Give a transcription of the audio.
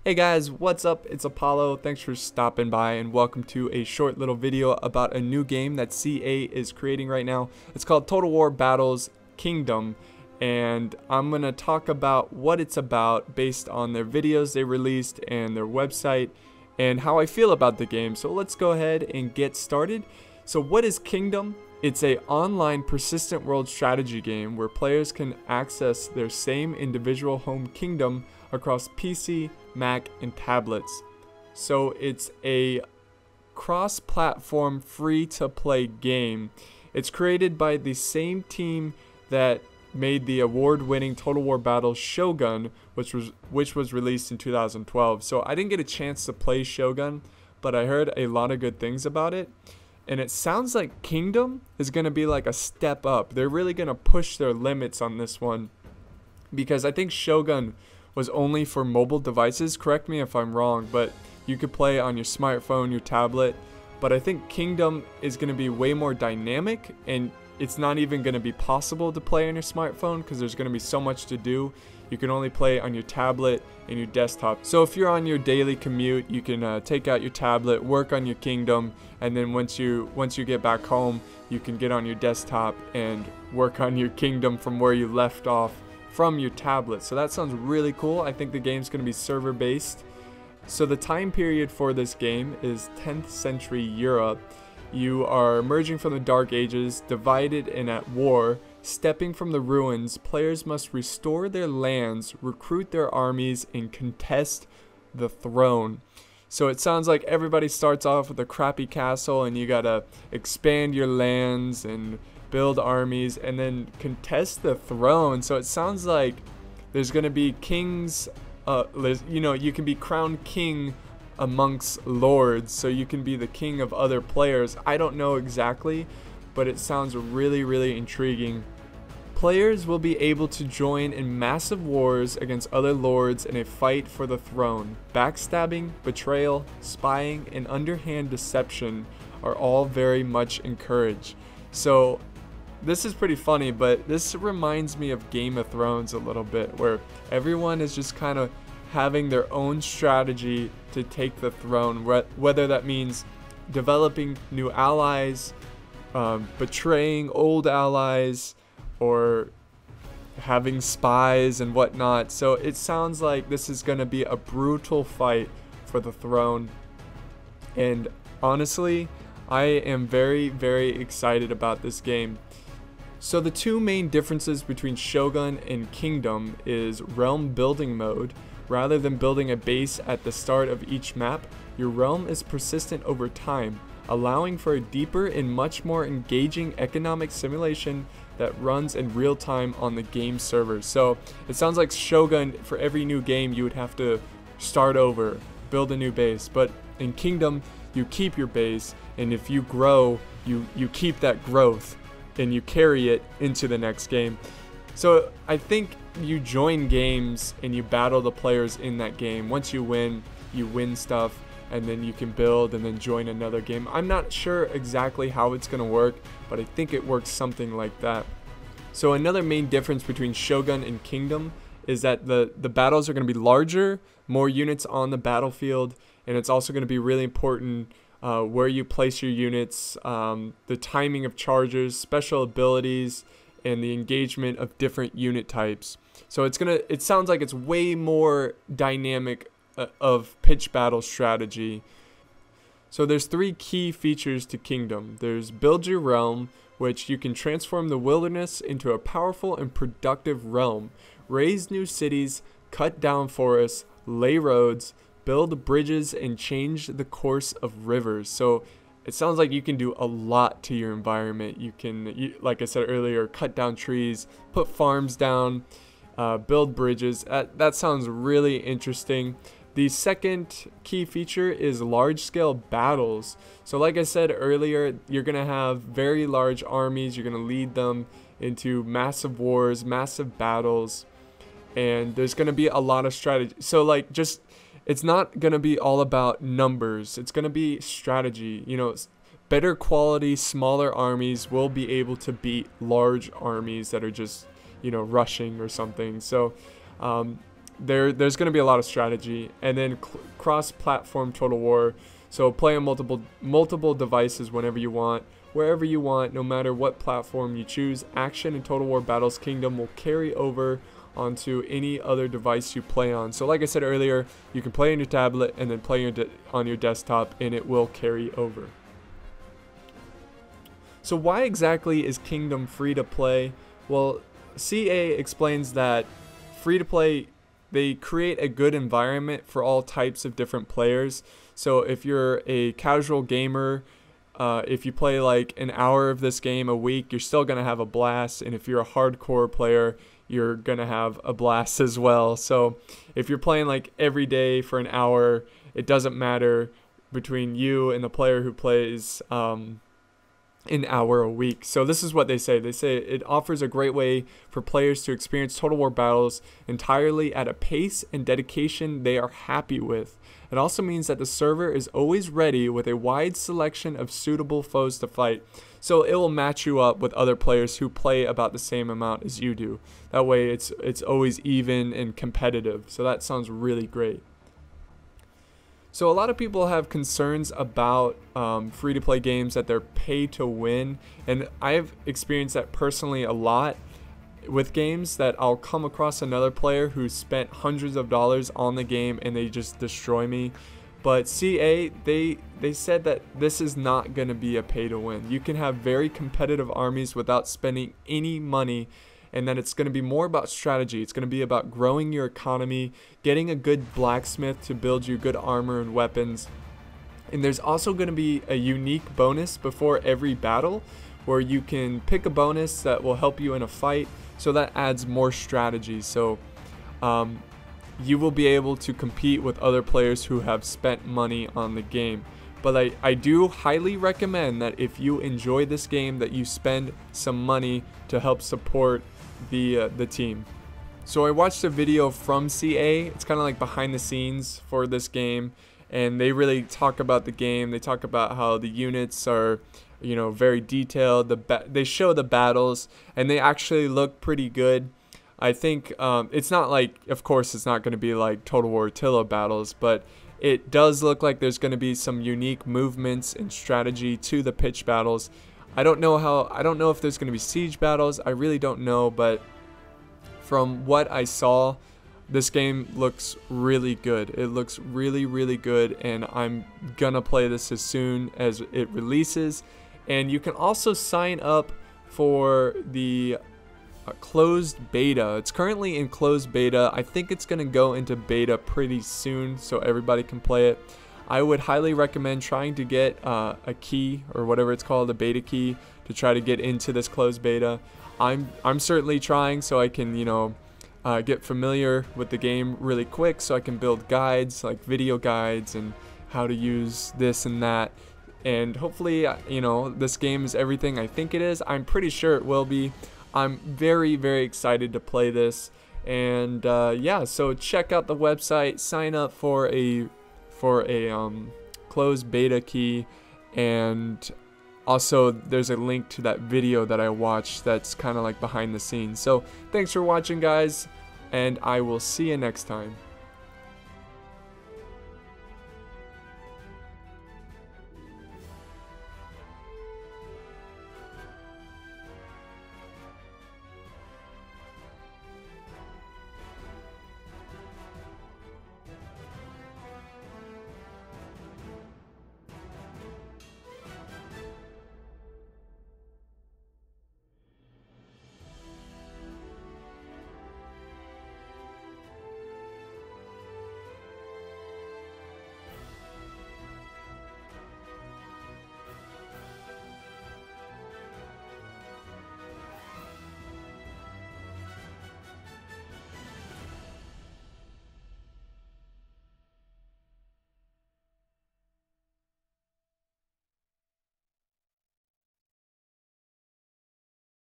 Hey guys, what's up? It's Apollo. Thanks for stopping by and welcome to a short little video about a new game that CA is creating right now. It's called Total War Battles Kingdom, and I'm going to talk about what it's about based on their videos they released and their website and how I feel about the game. So let's go ahead and get started. So what is Kingdom? It's an online persistent world strategy game where players can access their same individual home kingdom across PC, Mac, and tablets. So it's a cross-platform free-to-play game. It's created by the same team that made the award-winning Total War Battles Shogun, which was released in 2012. So I didn't get a chance to play Shogun, but I heard a lot of good things about it. And it sounds like Kingdom is going to be like a step up. They're really going to push their limits on this one, because I think Shogun was only for mobile devices. Correct me if I'm wrong, but you could play on your smartphone, your tablet. But I think Kingdom is going to be way more dynamic, and it's not even going to be possible to play on your smartphone because there's going to be so much to do. You can only play on your tablet and your desktop. So if you're on your daily commute, you can take out your tablet, work on your kingdom, and then once you get back home, you can get on your desktop and work on your kingdom from where you left off from your tablet. So that sounds really cool. I think the game's going to be server based. So the time period for this game is 10th century Europe. You are emerging from the Dark Ages, divided and at war. Stepping from the ruins, players must restore their lands, recruit their armies, and contest the throne. So it sounds like everybody starts off with a crappy castle and you gotta expand your lands and build armies and then contest the throne. So it sounds like there's gonna be kings, you can be crowned king amongst lords, so you can be the king of other players. I don't know exactly, but it sounds really intriguing. Players will be able to join in massive wars against other lords in a fight for the throne. Backstabbing, betrayal, spying, and underhand deception are all very much encouraged. So this is pretty funny, but this reminds me of Game of Thrones a little bit, where everyone is just kind of having their own strategy to take the throne, whether that means developing new allies, betraying old allies, or having spies and whatnot. So it sounds like this is going to be a brutal fight for the throne, and honestly I am very excited about this game. So the two main differences between Shogun and Kingdom is realm building mode. Rather than building a base at the start of each map, your realm is persistent over time, allowing for a deeper and much more engaging economic simulation that runs in real time on the game servers. So it sounds like Shogun, for every new game you would have to start over, build a new base, but in Kingdom you keep your base, and if you grow, you keep that growth and you carry it into the next game. So I think you join games and you battle the players in that game. Once you win stuff, and then you can build and then join another game. I'm not sure exactly how it's going to work, but I think it works something like that. So another main difference between Shogun and Kingdom is that the battles are going to be larger, more units on the battlefield, and it's also going to be really important where you place your units, the timing of charges, special abilities, and the engagement of different unit types. So it sounds like it's way more dynamic of pitch battle strategy. So there's three key features to Kingdom. There's build your realm, which you can transform the wilderness into a powerful and productive realm, raise new cities, cut down forests, lay roads, build bridges, and change the course of rivers. So it sounds like you can do a lot to your environment. You can, like I said earlier, cut down trees, put farms down, build bridges. That sounds really interesting. The second key feature is large-scale battles. So like I said earlier, you're going to have very large armies. You're going to lead them into massive wars, massive battles, and there's going to be a lot of strategy. So it's not going to be all about numbers. It's going to be strategy. Better quality, smaller armies will be able to beat large armies that are just, rushing or something. So there's going to be a lot of strategy, and then cross-platform Total War. So play on multiple devices whenever you want, wherever you want, no matter what platform you choose. Action in Total War Battles Kingdom will carry over onto any other device you play on. So like I said earlier, you can play on your tablet and then play on your desktop, and it will carry over. So why exactly is Kingdom free to play? Well, CA explains that free to play, they create a good environment for all types of different players. So if you're a casual gamer, if you play like an hour of this game a week, you're still going to have a blast. And if you're a hardcore player, you're going to have a blast as well. So if you're playing like every day for an hour, it doesn't matter between you and the player who plays an hour a week. So this is what they say. They say it offers a great way for players to experience Total War battles entirely at a pace and dedication they are happy with. It also means that the server is always ready with a wide selection of suitable foes to fight. So it will match you up with other players who play about the same amount as you do. That way it's always even and competitive. So that sounds really great. So a lot of people have concerns about free-to-play games that they're pay to win, and I've experienced that personally a lot with games that I'll come across another player who spent hundreds of dollars on the game and they just destroy me. But CA, they said that this is not going to be a pay to win. You can have very competitive armies without spending any money, and then it's going to be more about strategy. It's going to be about growing your economy, getting a good blacksmith to build you good armor and weapons. And there's also going to be a unique bonus before every battle where you can pick a bonus that will help you in a fight. So that adds more strategy. So you will be able to compete with other players who have spent money on the game. But I do highly recommend that if you enjoy this game, that you spend some money to help support the team. So I watched a video from CA. It's kind of like behind the scenes for this game, and they really talk about the game. They talk about how the units are, you know, very detailed. They show the battles, and they actually look pretty good. I think it's not like, of course, it's not going to be like Total War Attila battles, but it does look like there's going to be some unique movements and strategy to the pitch battles. I don't know if there's going to be siege battles. I really don't know, but from what I saw, this game looks really good. It looks really, really good, and I'm gonna play this as soon as it releases. And you can also sign up for the closed beta. It's currently in closed beta. I think it's gonna go into beta pretty soon, so everybody can play it. I would highly recommend trying to get a key, or whatever it's called, a beta key, to try to get into this closed beta. I'm certainly trying, so I can, you know, get familiar with the game really quick, so I can build guides, like video guides, and how to use this and that. And hopefully, you know, this game is everything I think it is. I'm pretty sure it will be. I'm very, very excited to play this. And yeah, so check out the website, sign up for a closed beta key, and also there's a link to that video that I watched that's kind of like behind the scenes. So thanks for watching, guys, and I will see you next time.